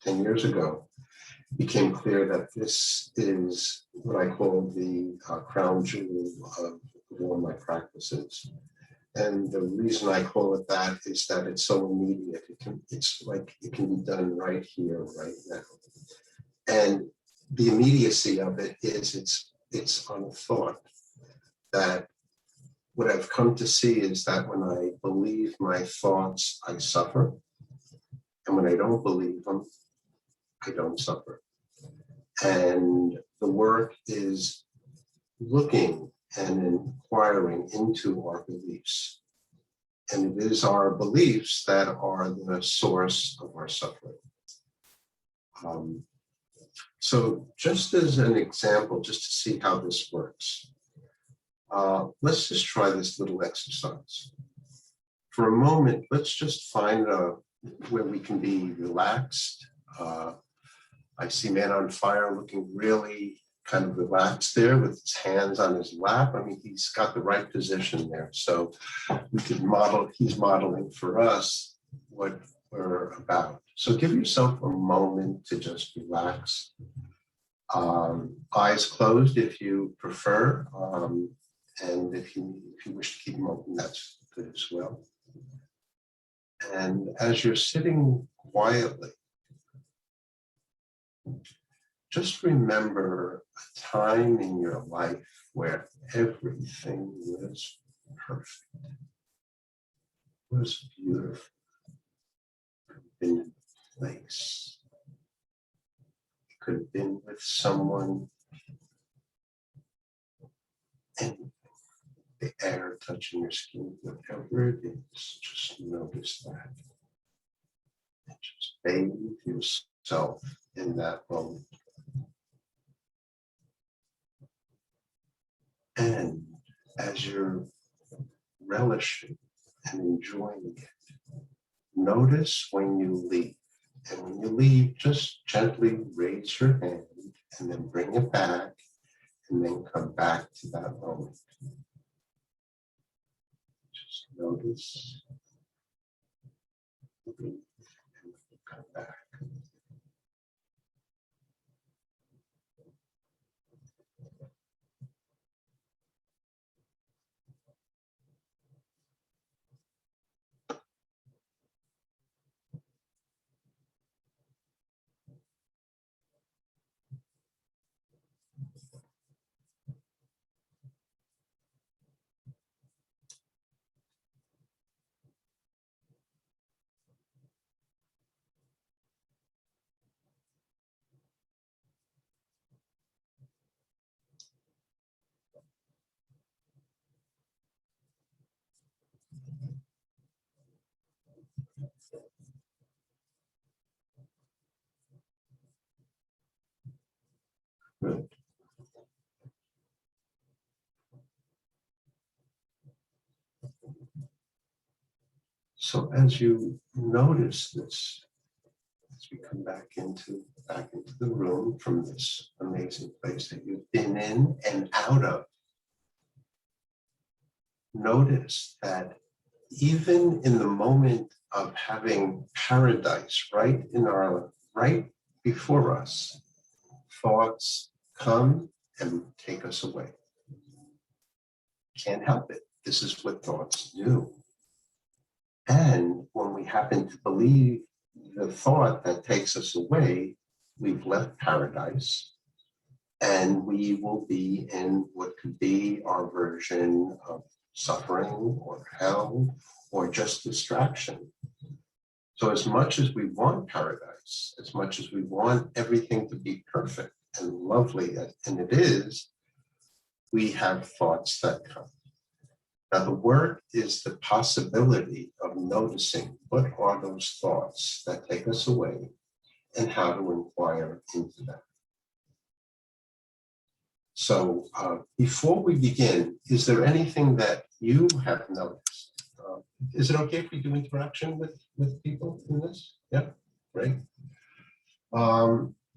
10 years ago, it became clear that this is what I call the crown jewel of all my practices. And the reason I call it that is that it's so immediate. It's like it can be done right here, right now. And the immediacy of it is it's on a thought that what I've come to see is that when I believe my thoughts, I suffer. And when I don't believe them, I don't suffer. And the work is looking and inquiring into our beliefs. And it is our beliefs that are the source of our suffering. So just as an example, just to see how this works, let's just try this little exercise. For a moment, let's just find where we can be relaxed. I see Man on Fire looking really kind of relaxed there with his hands on his lap. I mean, he's got the right position there. So we could model, he's modeling for us what we're about. So give yourself a moment to just relax. Eyes closed if you prefer. And if you wish to keep them open, that's good as well. And as you're sitting quietly, just remember a time in your life where everything was perfect, was beautiful, been in place. It could have been with someone, and the air touching your skin, whatever it is, just notice that. And just bathe yourself in that moment. And as you're relishing and enjoying it, notice when you leave. And when you leave, just gently raise your hand and then bring it back and then come back to that moment. Just notice, leave, and come back. Good. So as you notice this, as we come back into the room from this amazing place that you've been in and out of, notice that even in the moment of having paradise right before us, thoughts come and take us away. Can't help it. This is what thoughts do. And when we happen to believe the thought that takes us away, we've left paradise, and we will be in what could be our version of suffering or hell or just distraction. So as much as we want paradise, as much as we want everything to be perfect and lovely, and it is, we have thoughts that come. Now, the work is the possibility of noticing what are those thoughts that take us away and how to inquire into them. So before we begin, is there anything that you have noticed? Is it okay if we do interaction with people in this? Yeah, great.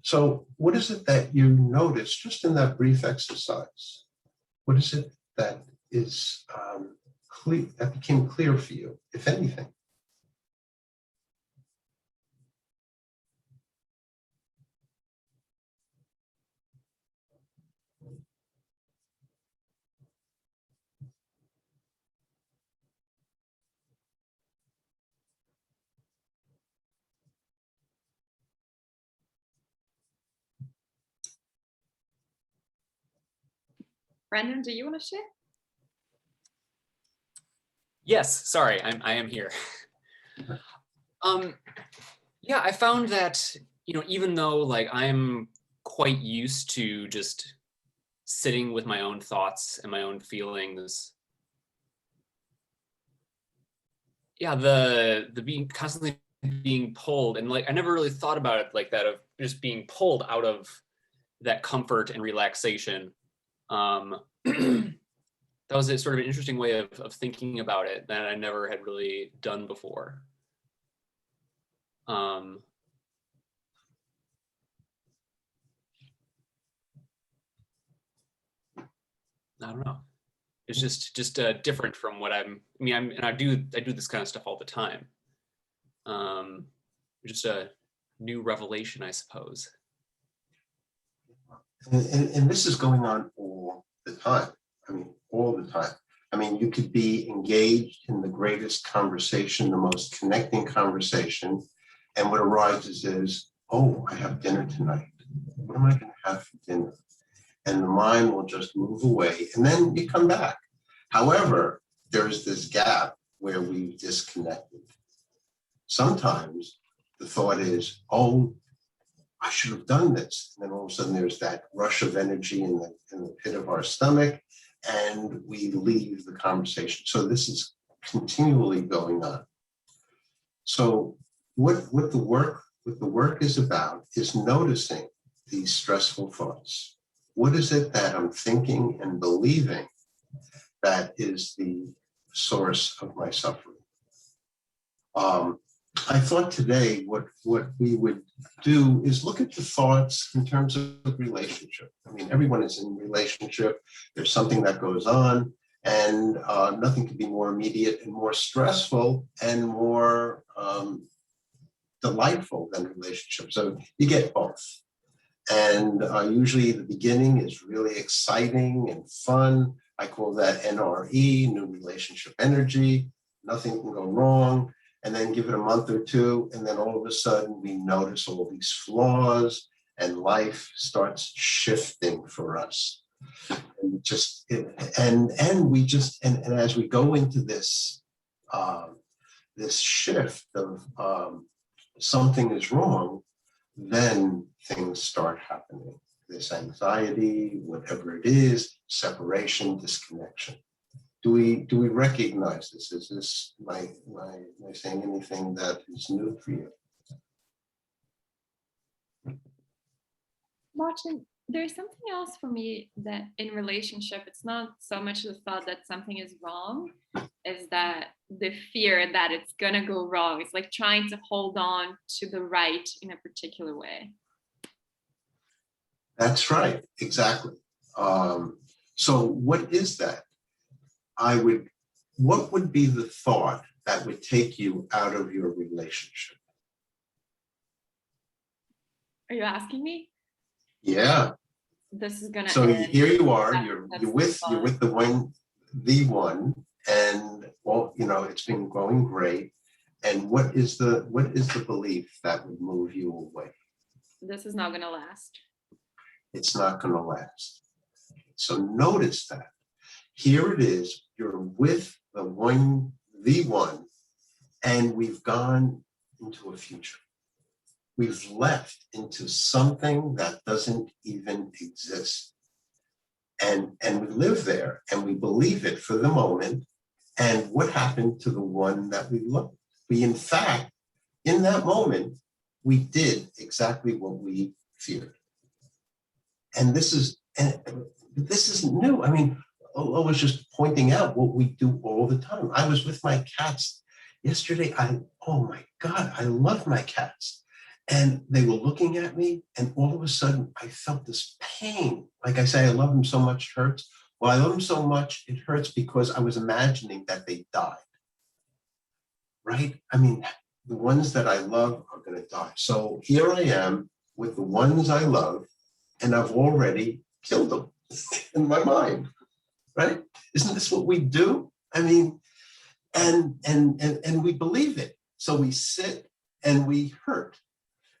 So what is it that you notice just in that brief exercise? What is it that is clear, that became clear for you, if anything? Brandon, do you want to share? Yes, sorry, I am here. Yeah, I found that, even though like I'm quite used to just sitting with my own thoughts and my own feelings, yeah, the being constantly being pulled, and like I never really thought about it like that, of just being pulled out of that comfort and relaxation. That was a sort of an interesting way of thinking about it that I never had really done before. I don't know. It's just different from what I do this kind of stuff all the time. Just a new revelation, I suppose. And this is going on all the time. I mean, all the time. I mean, you could be engaged in the greatest conversation, the most connecting conversation, and what arises is, oh, I have dinner tonight. What am I going to have for dinner? And the mind will just move away, and then you come back. However, there's this gap where we've disconnected. Sometimes the thought is, oh, I should have done this. And then all of a sudden there's that rush of energy in the pit of our stomach, and we leave the conversation. So this is continually going on. So what the work is about is noticing these stressful thoughts. What is it that I'm thinking and believing that is the source of my suffering? I thought today what we would do is look at the thoughts in terms of relationship. I mean, everyone is in relationship. There's something that goes on, and nothing could be more immediate and more stressful and more delightful than relationship. So you get both. And usually the beginning is really exciting and fun. I call that NRE, new relationship energy. Nothing can go wrong. And then give it a month or two, and then all of a sudden we notice all these flaws, and life starts shifting for us. And as we go into this this shift of something is wrong, then things start happening. This anxiety, whatever it is, separation, disconnection. Do we recognize this? Is this my saying anything that is new for you? Martin, there's something else for me that in relationship, it's not so much the thought that something is wrong, is that the fear that it's gonna go wrong. It's like trying to hold on to the right in a particular way. That's right, exactly. So what is that? What would be the thought that would take you out of your relationship? Are you asking me? Yeah. This is gonna. So end. here you are. You're with the one, and well, it's been going great. And what is the belief that would move you away? This is not gonna last. It's not going to last. So notice that. Here it is. You're with the one, and we've gone into a future. We've left into something that doesn't even exist. And we live there, and we believe it for the moment. And what happened to the one that we loved? We, in fact, in that moment, we did exactly what we feared. And this is new. I mean, I was just pointing out what we do all the time. I was with my cats yesterday. Oh my God, I love my cats. And they were looking at me, and all of a sudden I felt this pain. Like I say, I love them so much, it hurts. Well, I love them so much, it hurts because I was imagining that they died, right? I mean, the ones that I love are gonna die. So here I am with the ones I love, and I've already killed them in my mind, right? Isn't this what we do? I mean, and we believe it. So we sit and we hurt.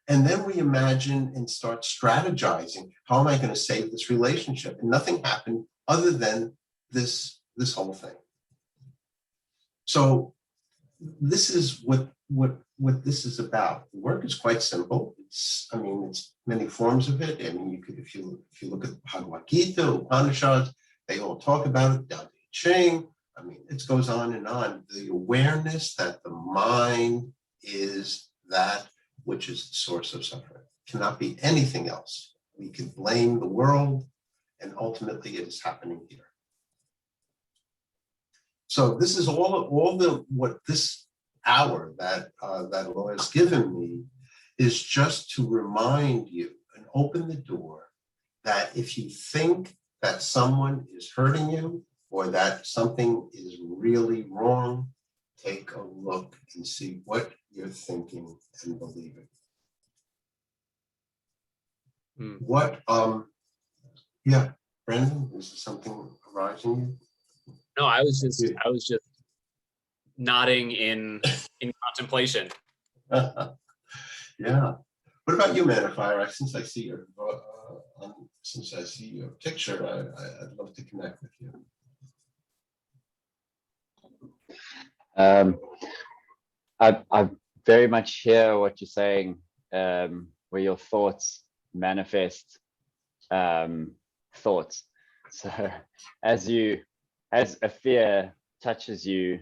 And then we imagine and start strategizing, how am I going to save this relationship? And nothing happened other than this whole thing. So this is what this is about. The work is quite simple. It's many forms of it. I mean, you could, if you look at Bhagavad Gita, Upanishads, they all talk about it. Tao Te Ching. I mean, it goes on and on. The awareness that the mind is that which is the source of suffering. It cannot be anything else. We can blame the world, and ultimately it is happening here. So this is what this hour that Eloah has given me is just to remind you and open the door that if you think that someone is hurting you or that something is really wrong, take a look and see what you're thinking and believing. What, yeah, Brendan, is there something arising? No, I was just nodding in contemplation. Yeah. What about you, Manifier? Since I see your picture, I'd love to connect with you. I very much hear what you're saying, where your thoughts manifest thoughts. So as a fear touches you,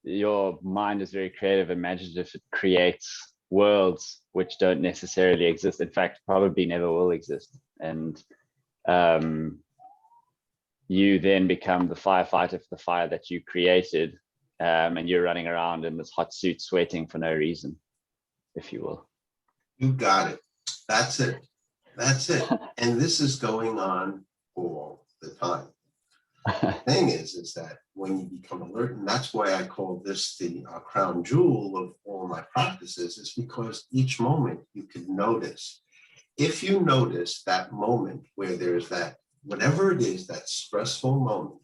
your mind is very creative, imaginative. It creates worlds which don't necessarily exist. In fact, probably never will exist. And you then become the firefighter for the fire that you created, and you're running around in this hot suit, sweating for no reason, if you will. You got it. That's it. That's it. And this is going on all the time. The thing is that when you become alert, and that's why I call this the crown jewel of all my practices, is because each moment you can notice. If you notice that moment where there's that, whatever it is, that stressful moment,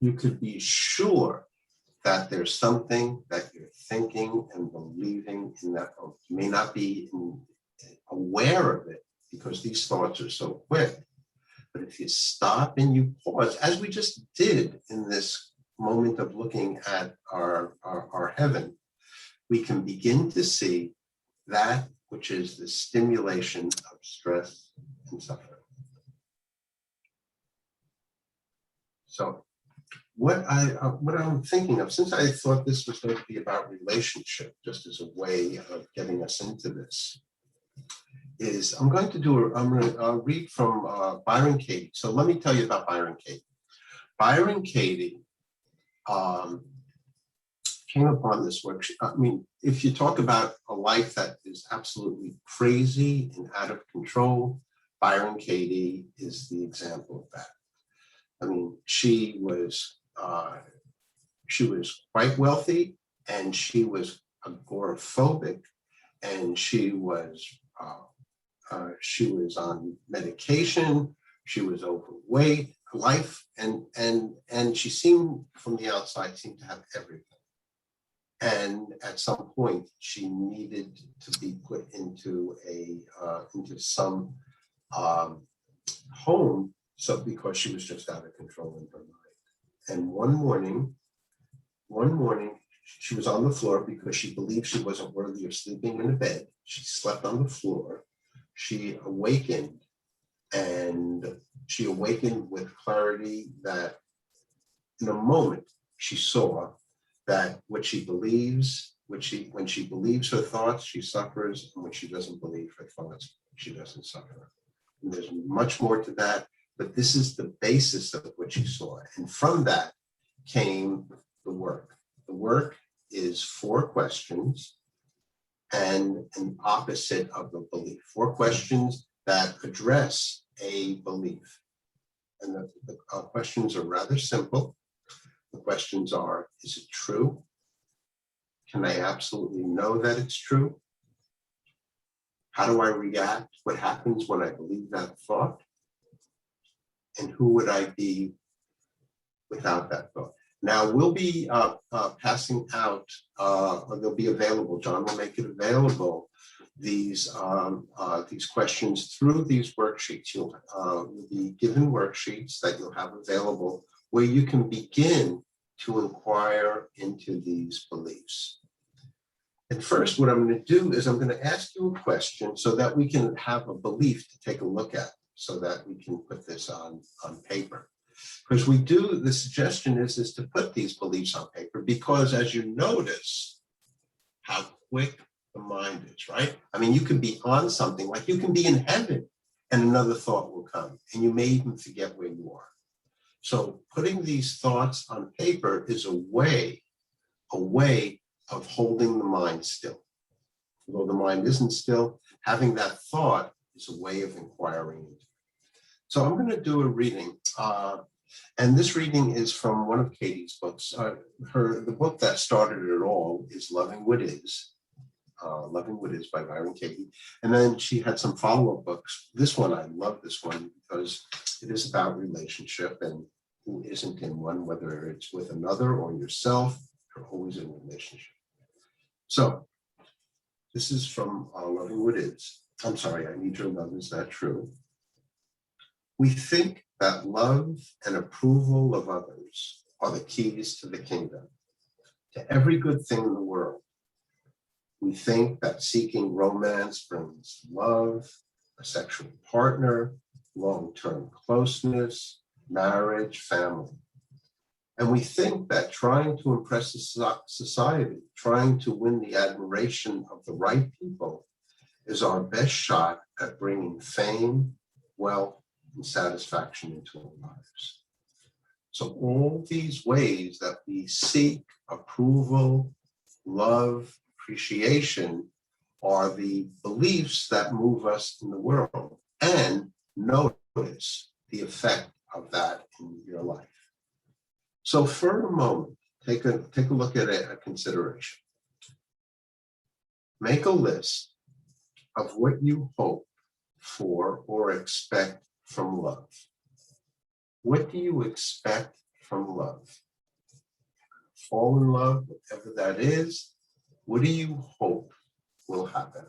you could be sure that there's something that you're thinking and believing in that moment. You may not be aware of it because these thoughts are so quick. But if you stop and you pause, as we just did in this moment of looking at our heaven, we can begin to see that which is the stimulation of stress and suffering. So what I'm thinking of, since I thought this was going to be about relationship, just as a way of getting us into this, is I'm going to read from Byron Katie. So let me tell you about Byron Katie. Byron Katie came upon this work. I mean, if you talk about a life that is absolutely crazy and out of control, Byron Katie is the example of that. I mean, she was quite wealthy, and she was agoraphobic, and she was on medication. She was overweight. Life and she seemed from the outside to have everything. And at some point, she needed to be put into some home. So because she was just out of control in her mind. And one morning, she was on the floor because she believed she wasn't worthy of sleeping in a bed. She slept on the floor. She awakened, and she awakened with clarity that in a moment she saw that what she believes, when she believes her thoughts, she suffers, and when she doesn't believe her thoughts, she doesn't suffer. And there's much more to that. But this is the basis of what she saw. And from that came the work. The work is 4 questions and an opposite of the belief. 4 questions that address a belief. And the questions are rather simple. The questions are, is it true? Can I absolutely know that it's true? How do I react? What happens when I believe that thought? And who would I be without that thought? Now, we'll be passing out, or they'll be available. John will make it available, these questions through these worksheets. You'll be given worksheets that you'll have available where you can begin to inquire into these beliefs. And first, what I'm going to do is I'm going to ask you a question so that we can have a belief to take a look at, so that we can put this on paper. Because the suggestion is to put these beliefs on paper, because as you notice how quick the mind is, right? I mean, you can be on something, like you can be in heaven and another thought will come and you may even forget where you are. So putting these thoughts on paper is a way of holding the mind still. Although the mind isn't still, having that thought is a way of inquiring into it. So I'm going to do a reading. And this reading is from one of Katie's books. The book that started it all is Loving What Is by Byron Katie. And then she had some follow-up books. This one, I love this one because it is about relationship, and who isn't in one, whether it's with another or yourself, you're always in a relationship. So this is from Loving What Is. I'm sorry, I need your love, is that true? We think that love and approval of others are the keys to the kingdom, to every good thing in the world. We think that seeking romance brings love, a sexual partner, long-term closeness, marriage, family. And we think that trying to impress society, trying to win the admiration of the right people is our best shot at bringing fame, wealth, and satisfaction into our lives. So all these ways that we seek approval, love, appreciation are the beliefs that move us in the world. And notice the effect of that in your life. So for a moment, take a look at a consideration. Make a list of what you hope for or expect from love. What do you expect from love? Fall in love, whatever that is. What do you hope will happen?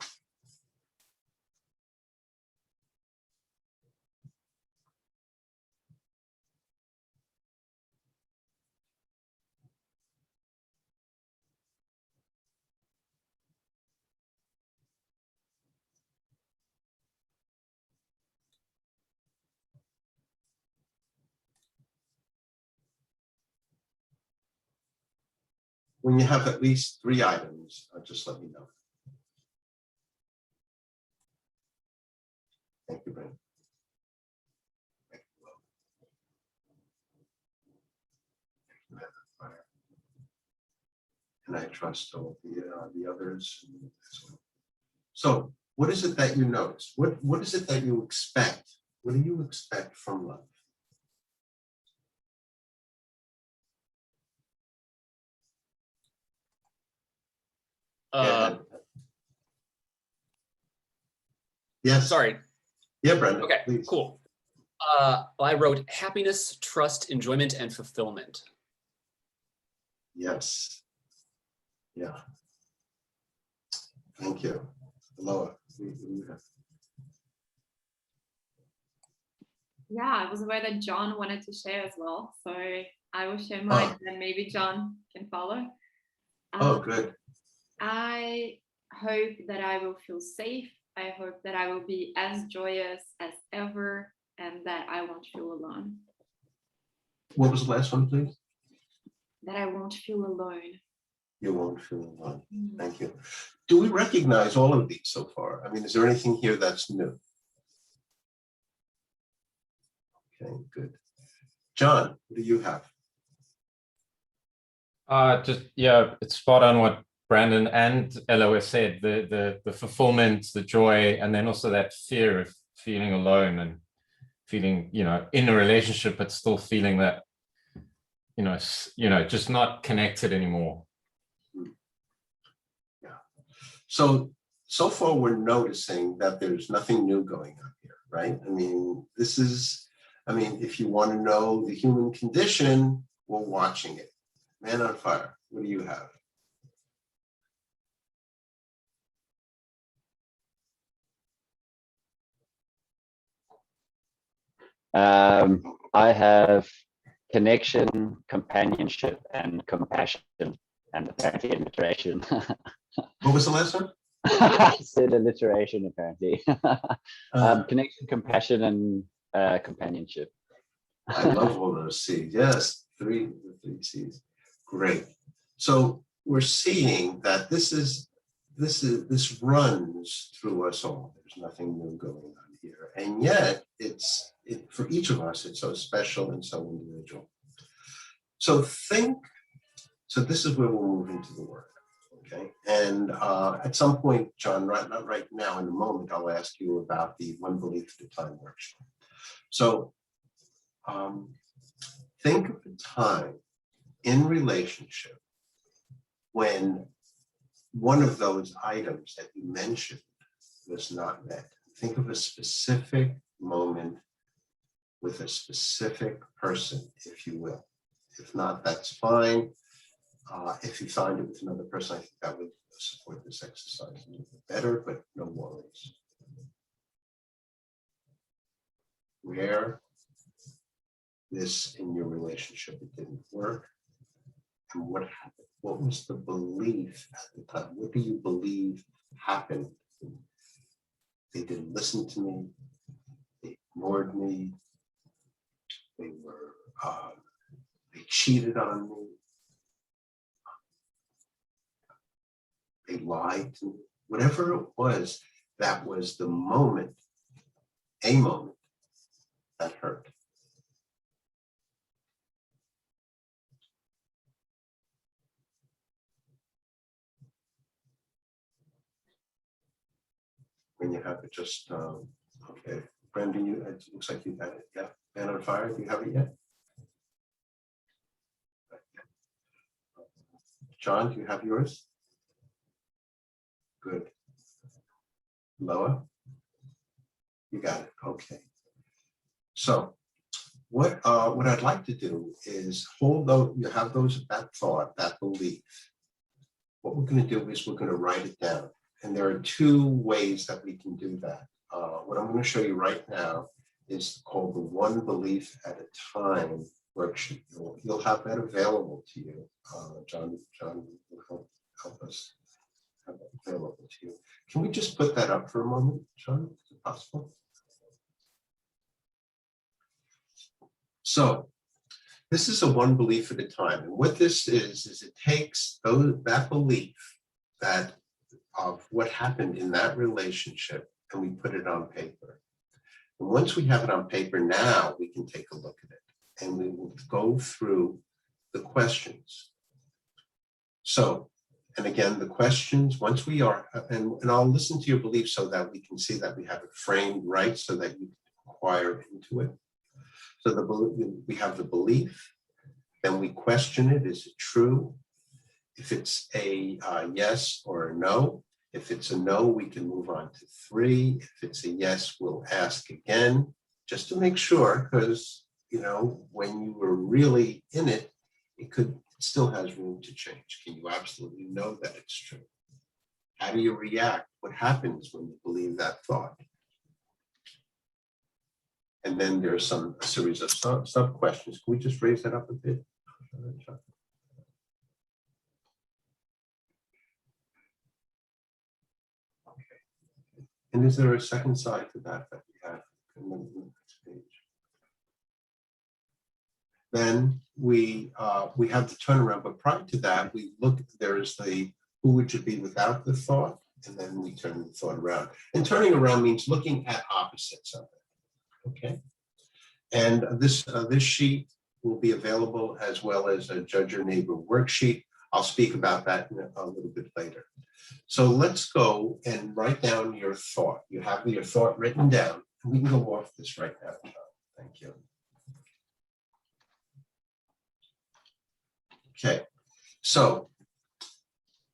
When you have at least 3 items, just let me know. Thank you, Brent. Thank you, and I trust all the others as well. So what is it that you notice? What is it that you expect? What do you expect from love? Yes. Sorry. Yeah, Brenda. Okay, please. cool. I wrote happiness, trust, enjoyment, and fulfillment. Yes. Yeah. Thank you. Eloah, Yeah, I was aware that John wanted to share as well, so I will share mine, and then maybe John can follow. Good. I hope that I will feel safe. I hope that I will be as joyous as ever, and that I won't feel alone. What was the last one, please? That I won't feel alone. You won't feel alone. Thank you. Do we recognize all of these so far? I mean, is there anything here that's new? Okay, good. John, what do you have? It's spot on what Brandon and Eloah said, the fulfillment, the joy, and then also that fear of feeling alone and feeling, in a relationship, but still feeling that, just not connected anymore. Yeah. So far we're noticing that there's nothing new going on here, right? I mean, if you want to know the human condition, we're watching it. Man on Fire, what do you have? I have connection, companionship, and compassion, and apparently alliteration. What was the last one? I said alliteration, apparently. Connection, compassion, and companionship. I love all those C's. Yes, the three C's. Great. So we're seeing that this runs through us all. There's nothing new going on here, and yet for each of us, it's so special and so individual. So this is where we'll move into the work. Okay, and at some point, John, not right now, in a moment, I'll ask you about the one belief at a time workshop. So think of a time in relationship when one of those items that you mentioned was not met. Think of a specific moment with a specific person, if you will. If not, that's fine. If you find it with another person, I think that would support this exercise a little bit better, but no worries. Where this in your relationship, it didn't work, and what happened? What was the belief at the time? What do you believe happened? They didn't listen to me. They ignored me. They cheated on me. They lied to me. Whatever it was, that was the moment, a moment that hurt. When you have it, just okay. Brendan, it looks like you got it. Yeah, Man on Fire. Do you have it yet? John, do you have yours? Good. Eloah, you got it. Okay. So, what I'd like to do is hold those. You have that thought, that belief. What we're going to do is we're going to write it down. And there are two ways that we can do that. What I'm going to show you right now is called the One Belief at a Time worksheet. You'll have that available to you. John will help us have that available to you. Can we just put that up for a moment, John? Is it possible? So this is a one belief at a time. And what this is it takes that belief of what happened in that relationship, and we put it on paper. And once we have it on paper, now we can take a look at it, and we will go through the questions. So, and again, the questions, once we are, and I'll listen to your beliefs so that we can see that we have it framed right so that you can inquire into it. So we have the belief, then we question it, is it true? If it's a yes or a no. If it's a no, we can move on to 3. If it's a yes, we'll ask again, just to make sure, because, when you were really in it, it still has room to change. Can you absolutely know that it's true? How do you react? What happens when you believe that thought? And then there's a series of sub questions. Can we just raise that up a bit? And is there a second side to that we have in the next page? Then we have the turnaround, but prior to that, we look. There's the who would you be without the thought, and then we turn the thought around. And turning around means looking at opposites of it. Okay. And this sheet will be available as well as a Judge Your Neighbor worksheet. I'll speak about that a little bit later. So let's go and write down your thought. You have your thought written down. We can go off this right now, John. Thank you. Okay, so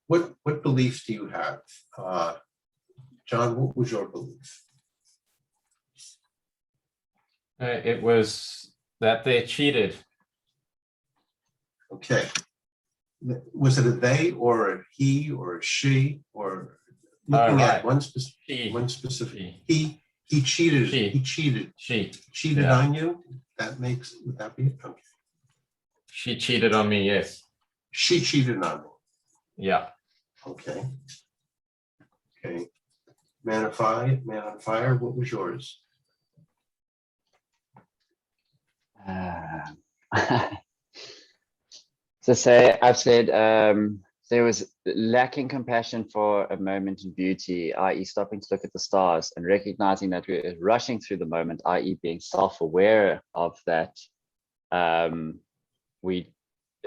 what belief do you have? John, what was your belief? It was that they cheated. Okay. Was it a they or a he or a she, or looking at one specific? He. He cheated. She. He cheated. She Cheated Yeah. on you? Would that be it? Okay. she cheated on me. Yes. She cheated on me. Yeah. Okay. Okay. Man on fire, what was yours? So say I've said there was lacking compassion for a moment in beauty, i.e. stopping to look at the stars and recognizing that we're rushing through the moment, i.e. being self-aware of that.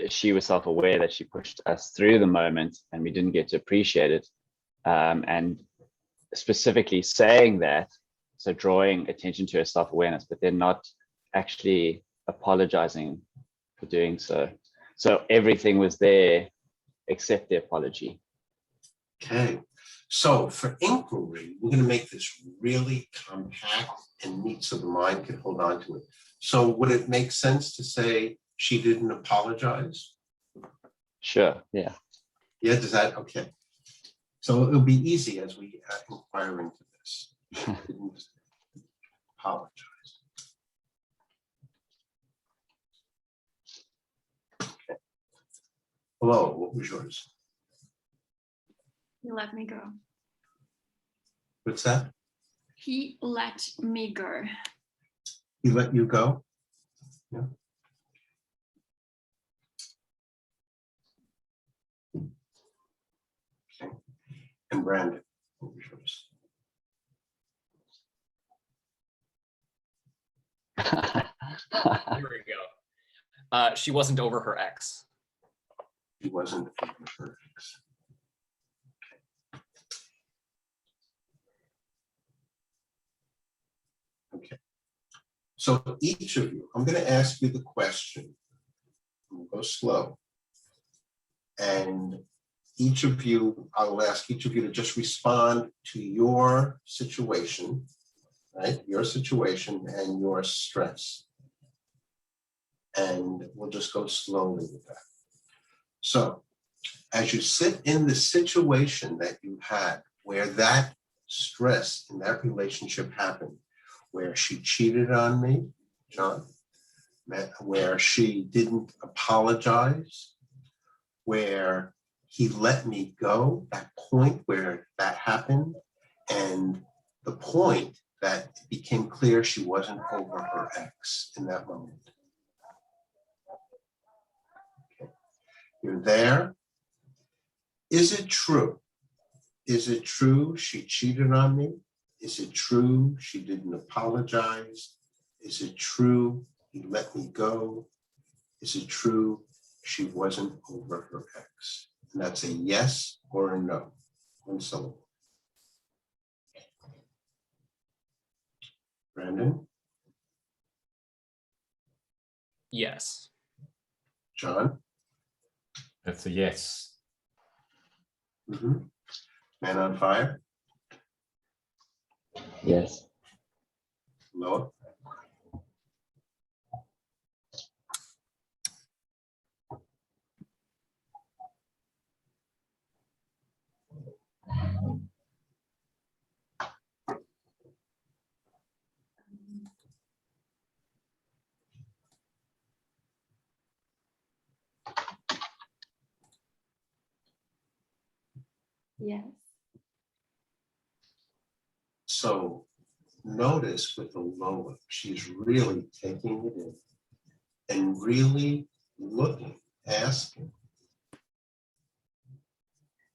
She was self-aware that she pushed us through the moment and we didn't get to appreciate it. And specifically saying that, so drawing attention to her self-awareness, but then not actually apologizing for doing so. So everything was there except the apology. Okay. So for inquiry, we're going to make this really compact and neat so the mind can hold on to it. So would it make sense to say she didn't apologize? Sure, yeah. Yeah, does that, okay. So it'll be easy as we inquire into this. She didn't apologize. Okay. Hello, what was yours? He let me go. What's that? He let me go. He let you go? Yeah. Okay. And Brandon, what was yours? Here we go. She wasn't over her ex. He wasn't over her ex. Okay. So each of you, I'm going to ask you the question. We'll go slow. And each of you, I will ask each of you to just respond to your situation, right? Your situation and your stress. And we'll just go slowly with that. So as you sit in the situation that you had, where that stress in that relationship happened, where she cheated on me, John, where she didn't apologize, where he let me go, that point where that happened, and the point that it became clear she wasn't over her ex in that moment. Okay. You're there. Is it true? Is it true she cheated on me? Is it true she didn't apologize? Is it true he let me go? Is it true she wasn't over her ex? And that's a yes or a no. One syllable. Brandon? Yes. John? That's a yes. Mm-hmm. Man on fire? Yes. Eloah? Yes. So notice with Eloah, she's really taking it in and really looking, asking,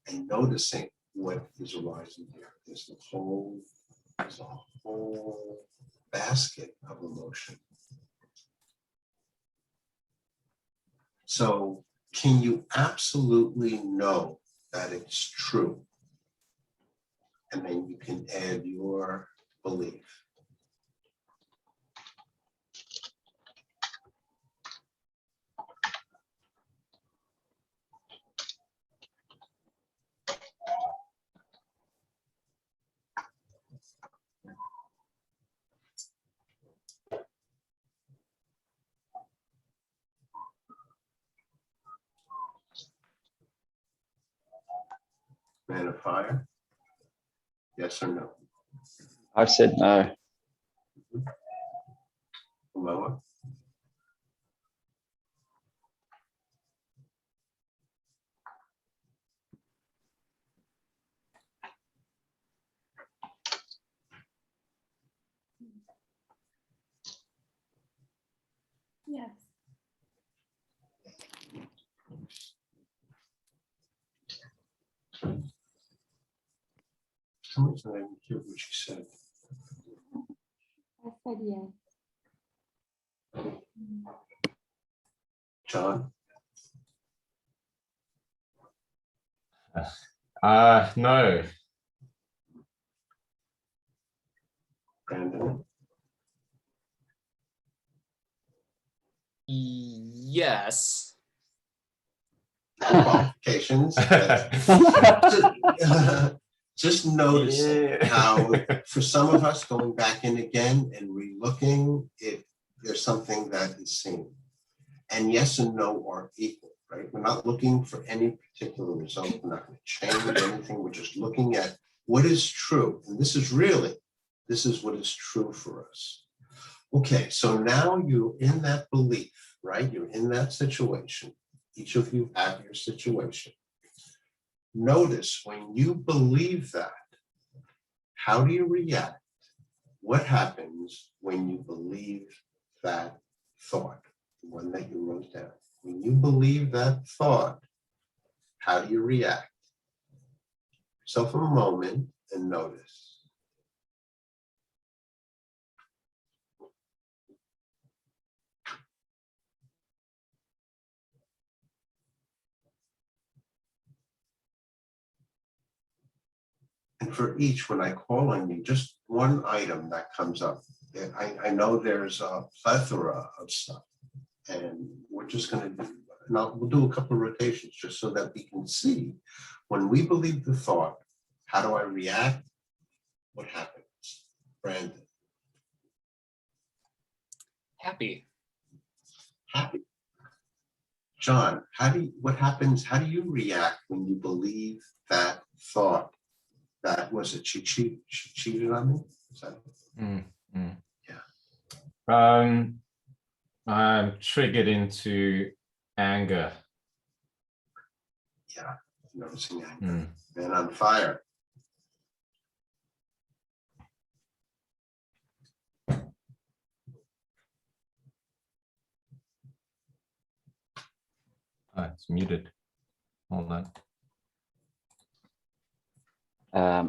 and noticing what is arising here. There's a whole basket of emotion. So can you absolutely know that it's true? And then you can add your belief. Man of fire? Yes or no? I've said no. Eloah? Yes. How much did I hear what you said? I said yes. John? No. Brandon? Yes. Qualifications? Just noticing how, for some of us, going back in again and re-looking, if there's something that is seen. And yes and no are equal, right? We're not looking for any particular result. We're not going to change anything. We're just looking at what is true. And this is what is true for us. Okay, so now you're in that belief, right? You're in that situation. Each of you have your situation. Notice when you believe that, how do you react? What happens when you believe that thought, the one that you wrote down? When you believe that thought, how do you react? Give yourself a moment and notice. And for each, when I call on you, just one item that comes up. I know there's a plethora of stuff, and we're just going to do, we'll do a couple of rotations just so that we can see when we believe the thought, how do I react? What happens? Brandon? Happy. Happy. John, what happens? How do you react when you believe that thought? That was it. She cheated on me. Is that? Yeah. I'm triggered into anger. Yeah, noticing anger. Then on fire. It's muted. Hold on.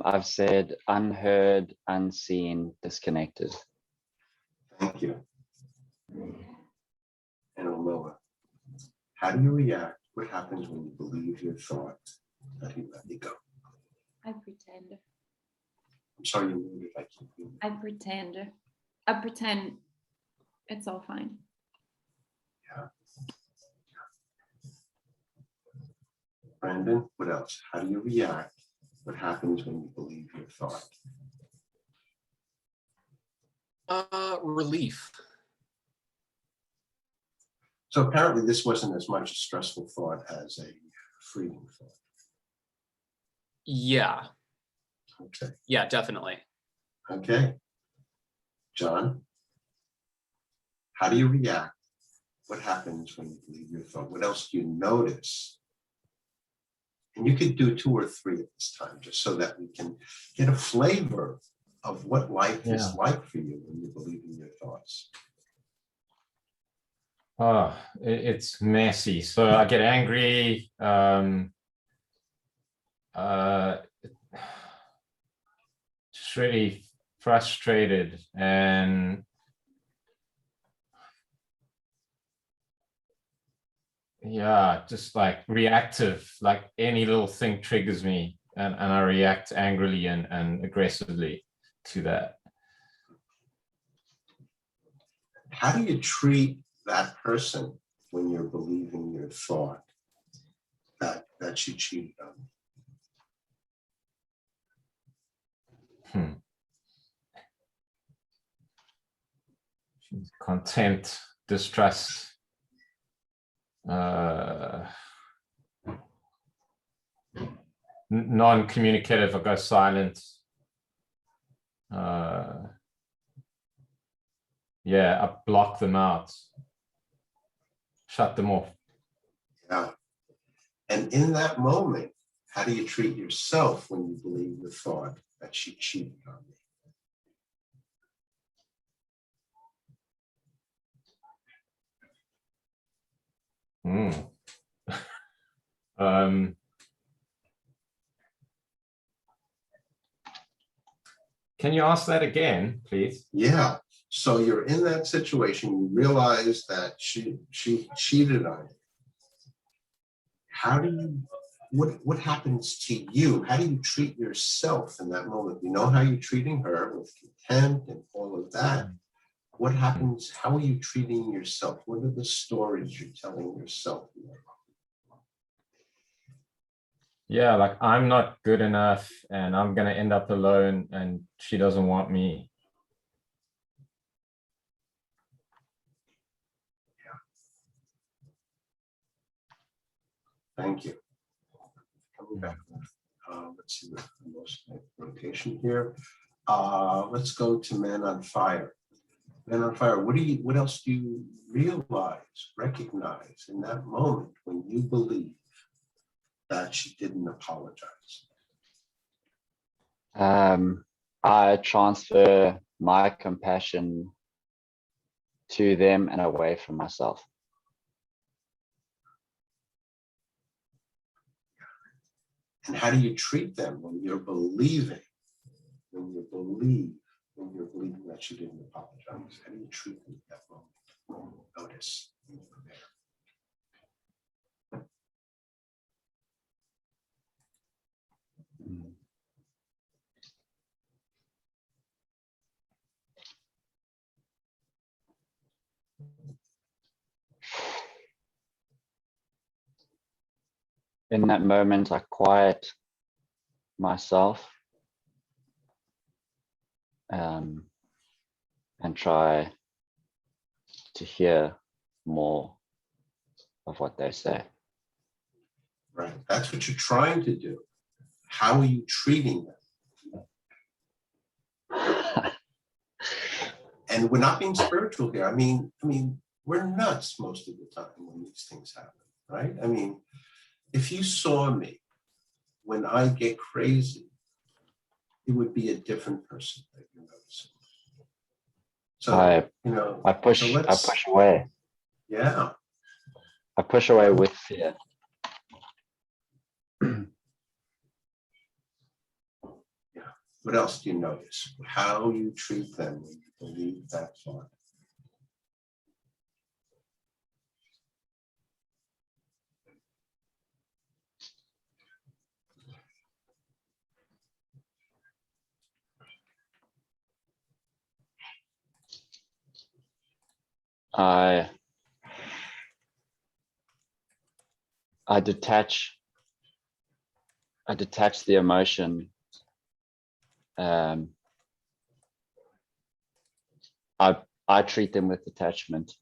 I've said unheard, unseen, disconnected. Thank you. And Eloah, how do you react? What happens when you believe your thought that he let you go? I pretend. I'm sorry you moved it. I keep moving. I pretend it's all fine. Yeah. Brandon, what else? How do you react? What happens when you believe your thought? Relief. So apparently this wasn't as much a stressful thought as a freeing thought. Yeah. Okay. Yeah, definitely. Okay. John, how do you react? What happens when you believe your thought? What else do you notice? And you could do 2 or 3 at this time, just so that we can get a flavor of what life is like for you when you believe in your thoughts. Oh, it's messy. So I get angry. Just really frustrated and yeah, just like reactive, like any little thing triggers me and I react angrily and aggressively to that. How do you treat that person when you're believing your thought that she cheated on you? Contempt, distrust, non-communicative, I go silent. Yeah, I block them out, shut them off. Yeah. And in that moment, how do you treat yourself when you believe the thought that she cheated on me? Can you ask that again, please? Yeah. So you're in that situation, you realize that she cheated on you. How do you, what happens to you? How do you treat yourself in that moment? You know how you're treating her with contempt and all of that. What happens? How are you treating yourself? What are the stories you're telling yourself? Yeah, like I'm not good enough and I'm gonna end up alone and she doesn't want me. Thank you. Coming back. Let's see the most rotation here. Let's go to Man on Fire. Man on Fire. What else do you recognize in that moment when you believe that she didn't apologize? I transfer my compassion to them and away from myself. And how do you treat them when you're believing, that she didn't apologize? How do you treat them at that moment? Notice. In that moment, I quiet myself and try to hear more of what they say. Right. That's what you're trying to do. How are you treating them? And we're not being spiritual here. I mean, we're nuts most of the time when these things happen, right? I mean, if you saw me when I get crazy, it would be a different person that you're noticing. So I push away. Yeah. I push away with fear. Yeah. What else do you notice? How you treat them when you believe that thought. I detach the emotion. I treat them with detachment.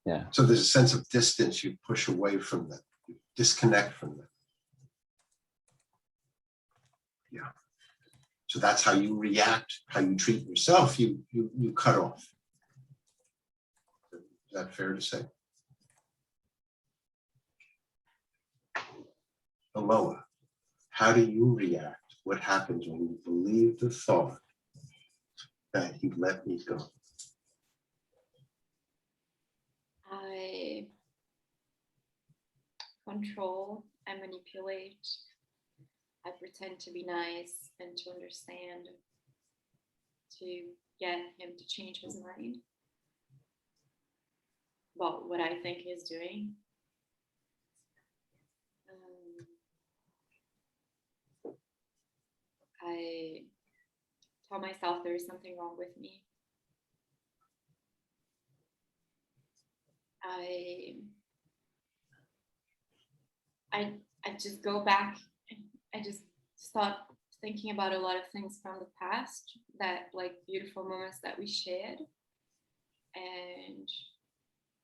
Yeah. So there's a sense of distance. You push away from them, you disconnect from them. Yeah. So that's how you react, how you treat yourself. You cut off. Is that fair to say? Eloah, how do you react? What happens when you believe the thought that he let me go? I control, I manipulate, I pretend to be nice and to understand, to get him to change his mind about what I think he's doing. I tell myself there is something wrong with me. I just go back and I just start thinking about a lot of things from the past, that like beautiful moments that we shared, and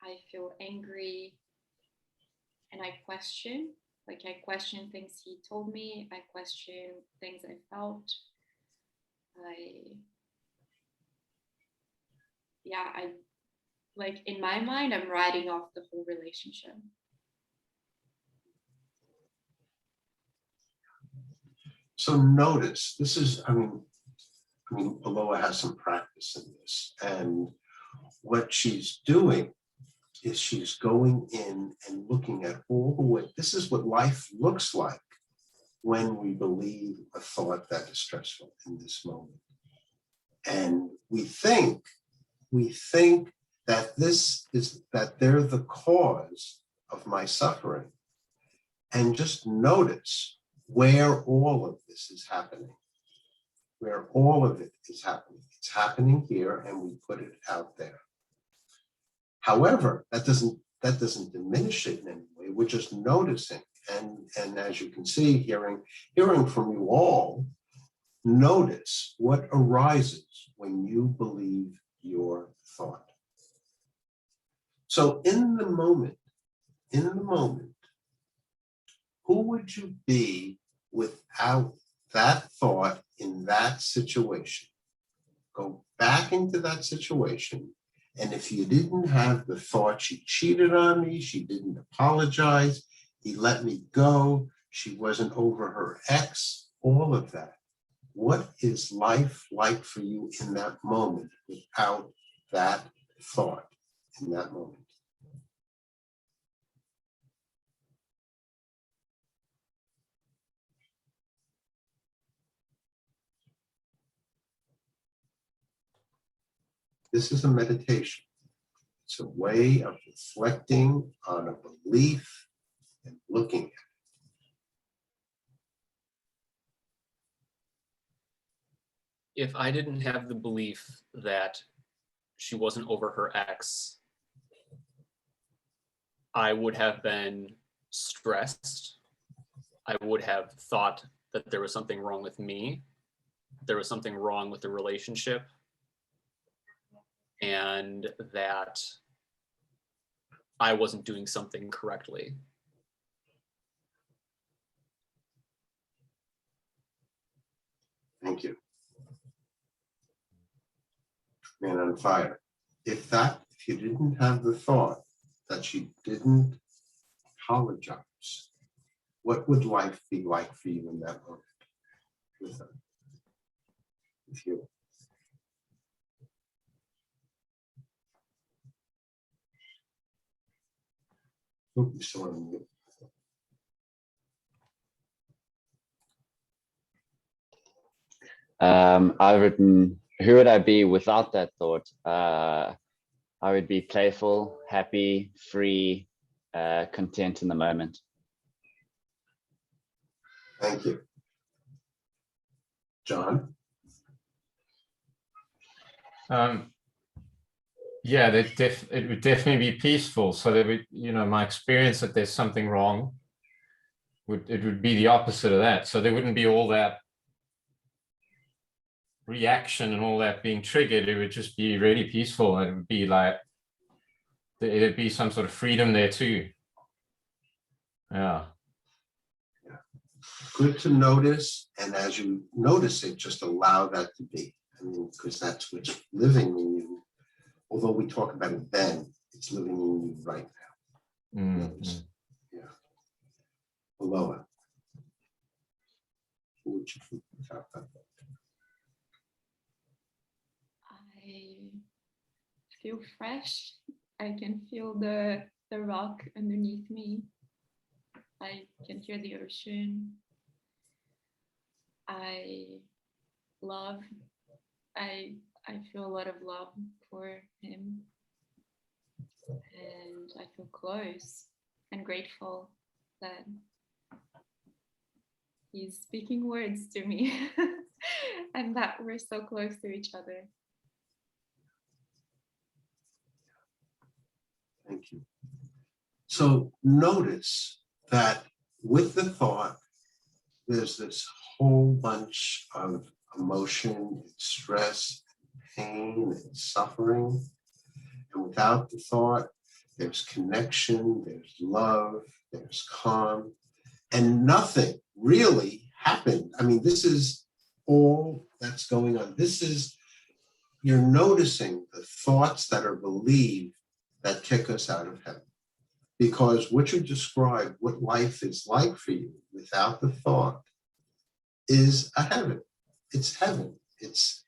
I feel angry and I question things he told me, I question things I felt, I like in my mind, I'm writing off the whole relationship. So notice, this is, I mean, Eloah has some practice in this, and what she's doing is she's going in and looking at all the way, this is what life looks like when we believe a thought that is stressful in this moment. And we think that that they're the cause of my suffering. And just notice where all of this is happening, where all of it is happening. It's happening here, and we put it out there. However, that doesn't diminish it in any way. We're just noticing. And as you can see, hearing from you all, notice what arises when you believe your thought. So in the moment, who would you be without that thought in that situation? Go back into that situation. And if you didn't have the thought, she cheated on me, she didn't apologize, he let me go, she wasn't over her ex, all of that. What is life like for you in that moment without that thought in that moment? This is a meditation. It's a way of reflecting on a belief and looking at it. If I didn't have the belief that she wasn't over her ex, I would have been stressed. I would have thought that there was something wrong with me. There was something wrong with the relationship. And that I wasn't doing something correctly. Thank you. Man on fire. If you didn't have the thought that she didn't apologize, what would life be like for you in that moment with her? With you? Oh, you're still on mute. I've written, who would I be without that thought? I would be playful, happy, free, content in the moment. Thank you. John? Yeah, it would definitely be peaceful. So that my experience that there's something wrong would be the opposite of that. So there wouldn't be all that reaction and all that being triggered. It would just be really peaceful. And it would be like it'd be some sort of freedom there too. Yeah. Good to notice, and as you notice it, just allow that to be. I mean, because that's what's living in you. Although we talk about it then, it's living in you right now. Mm-hmm. Yeah. Eloah. Who would you think without that? I feel fresh. I can feel the rock underneath me. I can hear the ocean. I feel a lot of love for him, and I feel close and grateful that he's speaking words to me and that we're so close to each other. Thank you. So notice that with the thought, there's this whole bunch of emotion, stress, pain, and suffering. And without the thought, there's connection, there's love, there's calm, and nothing really happened. I mean, this is all that's going on. You're noticing the thoughts that are believed that kick us out of heaven. Because what you describe, what life is like for you without the thought, is a heaven. It's heaven. It's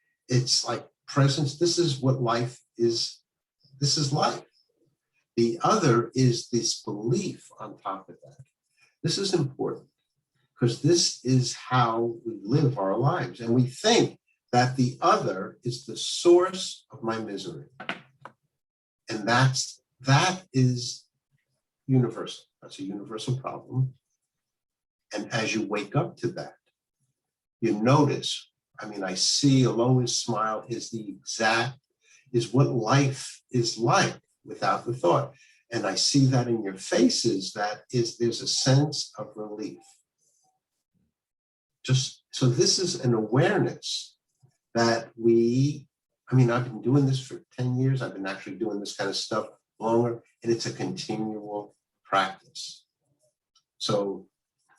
like presence. This is what life is. This is life. The other is this belief on top of that. This is important because this is how we live our lives. And we think that the other is the source of my misery. And that is universal. That's a universal problem. And as you wake up to that, you notice, I see Eloah's smile is what life is like without the thought. And I see that in your faces, there's a sense of relief. So this is an awareness that I've been doing this for 10 years. I've been actually doing this kind of stuff longer, and it's a continual practice. So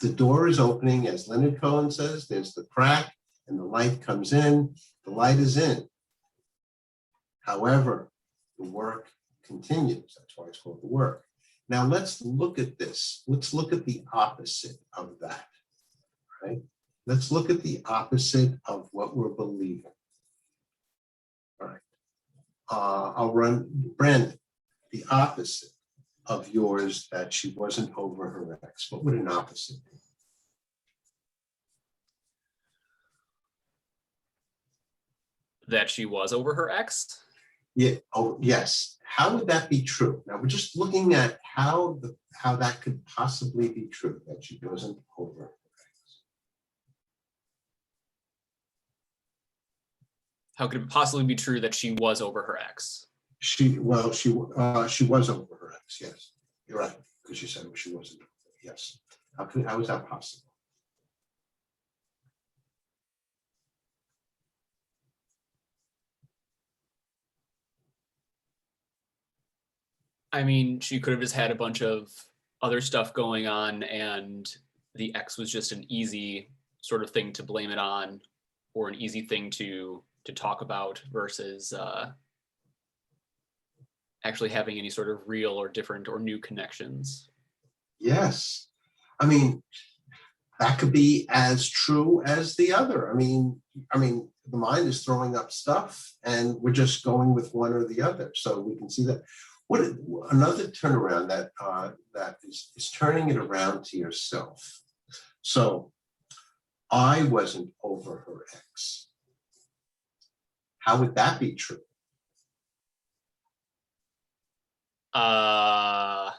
the door is opening, as Leonard Cohen says, there's the crack and the light comes in, the light is in. However, the work continues. That's why it's called the work. Now let's look at this. Let's look at the opposite of that, right? Let's look at the opposite of what we're believing. All right. I'll run Brandon, the opposite of yours, that she wasn't over her ex. What would an opposite be? That she was over her ex? Yeah. Oh, yes. How would that be true? Now we're just looking at how that could possibly be true, that she wasn't over her ex. How could it possibly be true that she was over her ex? She was over her ex. Yes, you're right, because you said she wasn't. Yes. How is that possible? She could have just had a bunch of other stuff going on, and the ex was just an easy sort of thing to blame it on, or an easy thing to talk about versus actually having any sort of real or different or new connections. Yes. That could be as true as the other. The mind is throwing up stuff and we're just going with one or the other. So we can see that. What another turnaround that is turning it around to yourself. So I wasn't over her ex. How would that be true? That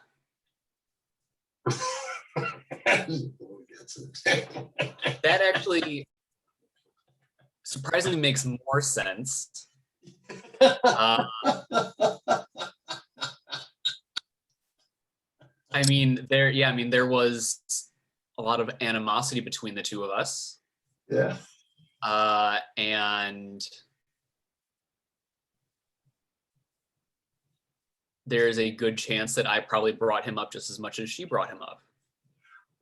actually surprisingly makes more sense. There was a lot of animosity between the two of us. Yeah. And there's a good chance that I probably brought him up just as much as she brought him up.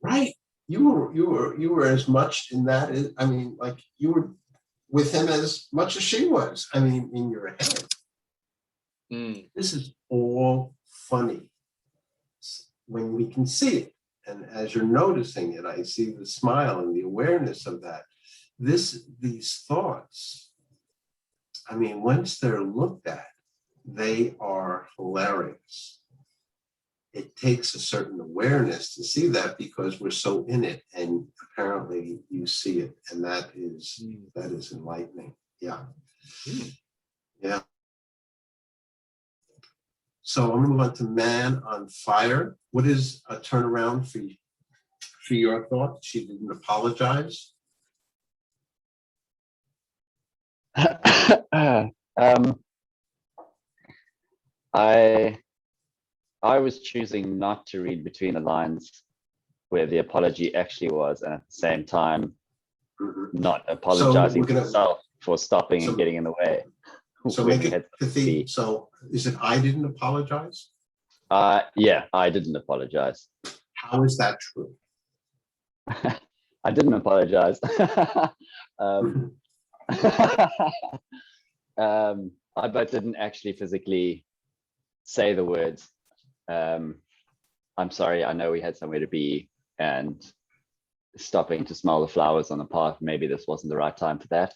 Right. You were as much in that. You were with him as much as she was. In your head. This is all funny when we can see it. And as you're noticing it, I see the smile and the awareness of that. These thoughts, once they're looked at, they are hilarious. It takes a certain awareness to see that because we're so in it, and apparently you see it, and that is enlightening. Yeah. Yeah. So I'm going to move on to Man on Fire. What is a turnaround for your thought? She didn't apologize. I was choosing not to read between the lines where the apology actually was, and at the same time, not apologizing to myself for stopping and getting in the way. So make it pithy. So is it I didn't apologize? Yeah, I didn't apologize. How is that true? I didn't apologize I both didn't actually physically say the words. I'm sorry, I know we had somewhere to be, and stopping to smell the flowers on the path, maybe this wasn't the right time for that.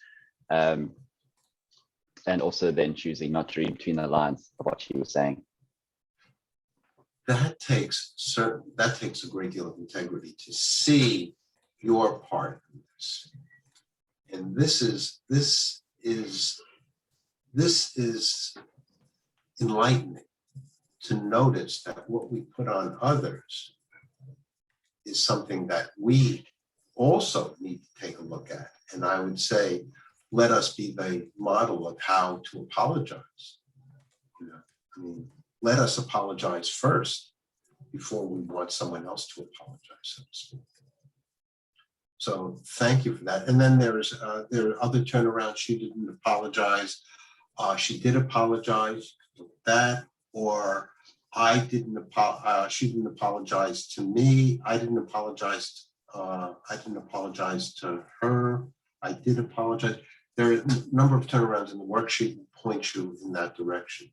And also then choosing not to read between the lines of what she was saying. That takes a great deal of integrity to see your part in this. And this is enlightening, to notice that what we put on others is something that we also need to take a look at. And I would say, let us be the model of how to apologize. You know, I mean, let us apologize first before we want someone else to apologize, so to speak. So thank you for that. And then there are other turnarounds. She didn't apologize. She did apologize for that, or she didn't apologize to me. I didn't apologize to her. I did apologize. There are a number of turnarounds in the worksheet that point you in that direction.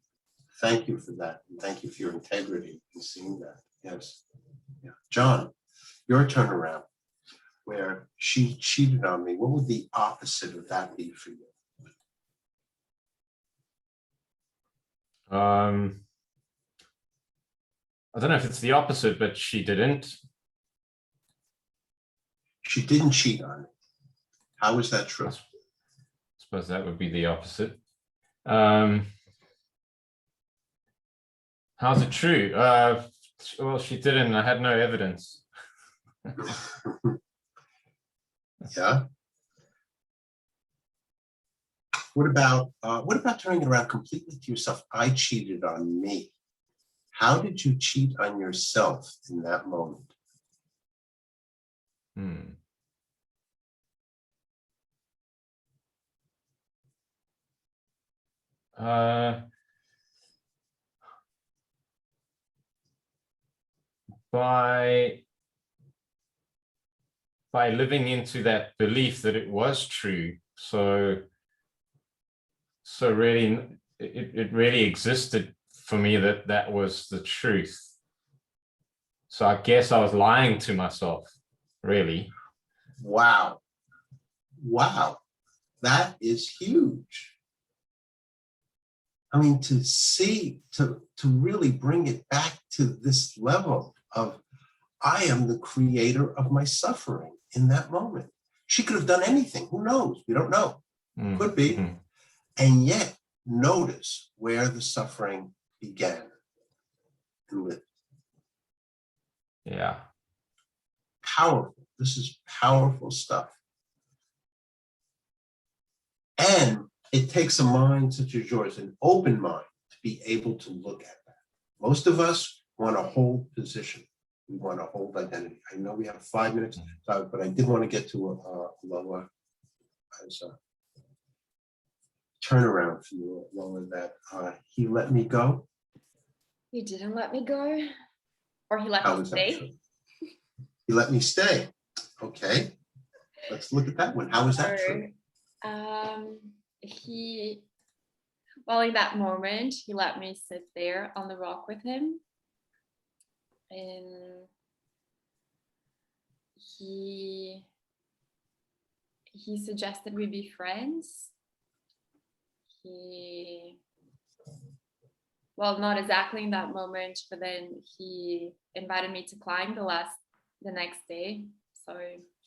Thank you for that. And thank you for your integrity in seeing that. Yes. Yeah. John, your turnaround where she cheated on me, what would the opposite of that be for you? I don't know if it's the opposite, but she didn't. She didn't cheat on me. How is that true? I suppose that would be the opposite. How's it true? Well, she didn't. I had no evidence. Yeah. What about turning it around completely to yourself? I cheated on me. How did you cheat on yourself in that moment? By living into that belief that it was true. So really, it really existed for me that was the truth. So I guess I was lying to myself, really. Wow. Wow. That is huge. I mean, to really bring it back to this level of, I am the creator of my suffering in that moment. She could have done anything. Who knows? We don't know. Could be. And yet, notice where the suffering began and lived. Yeah. Powerful. This is powerful stuff. And it takes a mind such as yours, an open mind, to be able to look at that. Most of us want to hold position. We want to hold identity. I know we have 5 minutes, but I did want to get to Eloah as a turnaround for you, Eloah, that he let me go. He didn't let me go, or he let How me is that stay. true? He let me stay. Okay, let's look at that one. How is that true? Well, in that moment, he let me sit there on the rock with him. And he suggested we be friends. Well, not exactly in that moment, but then he invited me to climb the next day. So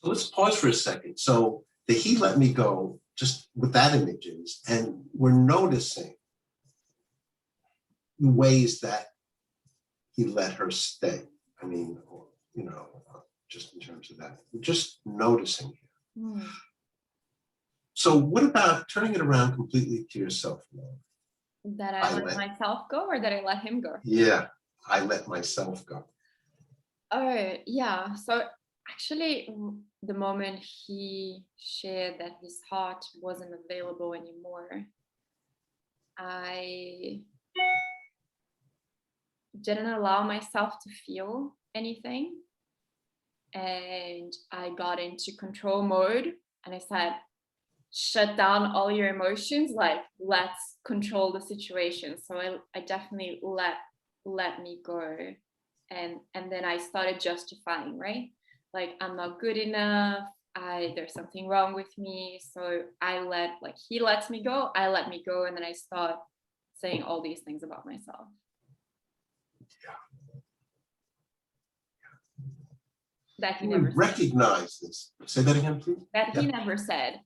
let's pause for a second. So the he let me go, just with that images, and we're noticing ways that he let her stay. I mean, just in terms of that, we're just noticing here. So what about turning it around completely to yourself? That I let myself go, or that I let him go? Yeah, I let myself go. Oh, yeah. So actually, the moment he shared that his heart wasn't available anymore, I didn't allow myself to feel anything. And I got into control mode, and I said, shut down all your emotions, like let's control the situation. So I definitely let me go. And then I started justifying, right? Like, I'm not good enough. There's something wrong with me. So he lets me go, I let me go. And then I start saying all these things about myself. That he never recognize this. Say that again, please. That he never said.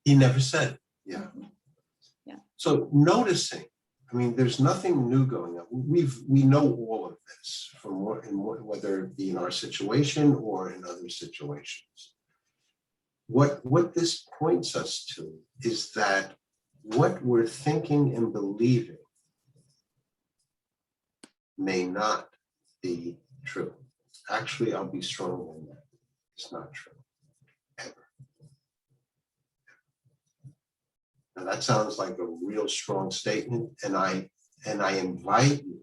He never said. Yeah. Yeah. So noticing, I mean, there's nothing new going on. We know all of this from whether it be in our situation or in other situations. What this points us to is that what we're thinking and believing may not be true. Actually, I'll be stronger than that. It's not true, ever. Now that sounds like a real strong statement, and I invite you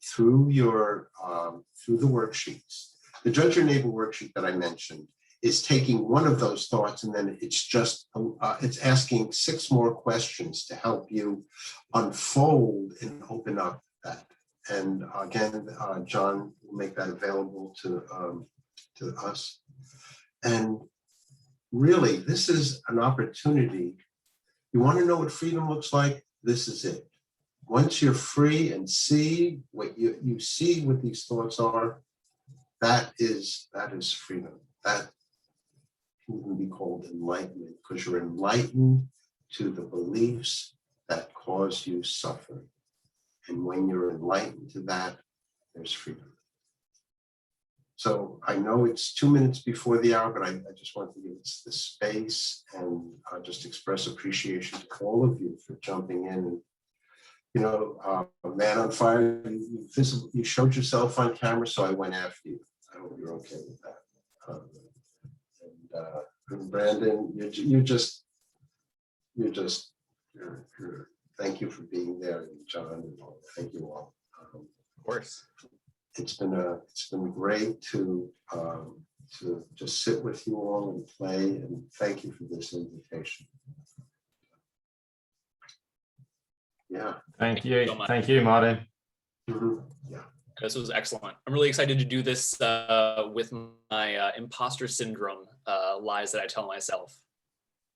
through the worksheets. The Judge Your Neighbor worksheet that I mentioned is taking one of those thoughts, and then it's asking 6 more questions to help you unfold and open up that. And again, John will make that available to us. And really, this is an opportunity. You want to know what freedom looks like? This is it. Once you're free and see what you see what these thoughts are, that is freedom. That can even be called enlightenment, because you're enlightened to the beliefs that cause you suffering. And when you're enlightened to that, there's freedom. So I know it's 2 minutes before the hour, but I just want to give us the space and just express appreciation to all of you for jumping in. And, you know, Man on Fire, you showed yourself on camera, so I went after you. I hope you're okay with that. And Brandon, you're thank you for being there, and John, and all. Thank you all. Of course. It's been great to just sit with you all and play, and thank you for this invitation. Yeah. Thank you. So much. Thank you, Martin. Mm-hmm. Yeah. This was excellent. I'm really excited to do this with my imposter syndrome lies that I tell myself.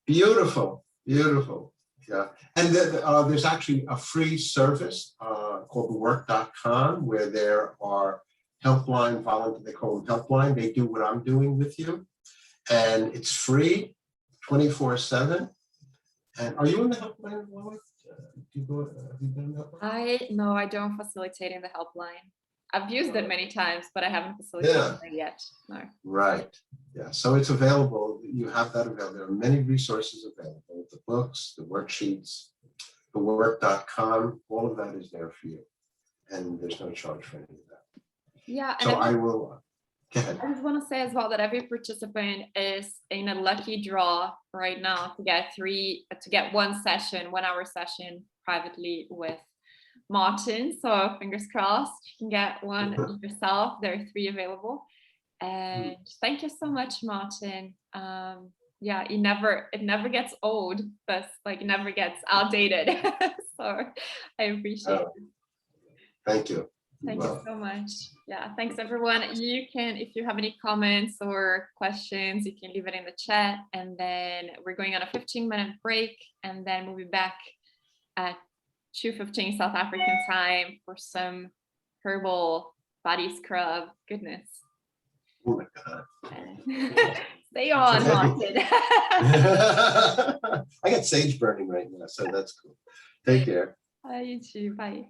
Beautiful, beautiful. Yeah, and there's actually a free service called work.com where there are helpline volunteers. They call them helpline. They do what I'm doing with you, and it's free, 24/7. And are you in the helpline, Eloah? Have you been in the helpline? No, I don't facilitate in the helpline. I've used it many times, but I haven't facilitated it yet. No. Right. Yeah. So it's available. You have that available. There are many resources available. The books, the worksheets, the work.com, all of that is there for you. And there's no charge for any of that. Yeah. So I will go ahead. I just want to say as well that every participant is in a lucky draw right now to get 1 hour session privately with Martin. So fingers crossed you can get one yourself. There are 3 available. And thank you so much, Martin. Yeah, it never gets old, but like it never gets outdated. So I appreciate it. Thank you. Thank you so much. Yeah, thanks everyone. You can, if you have any comments or questions, you can leave it in the chat, and then we're going on a 15-minute break, and then we'll be back at 2:15 South African time for some herbal body scrub goodness. Oh my God. Stay on, Martin. I got sage burning right now, so that's cool. Take care. You too. Bye.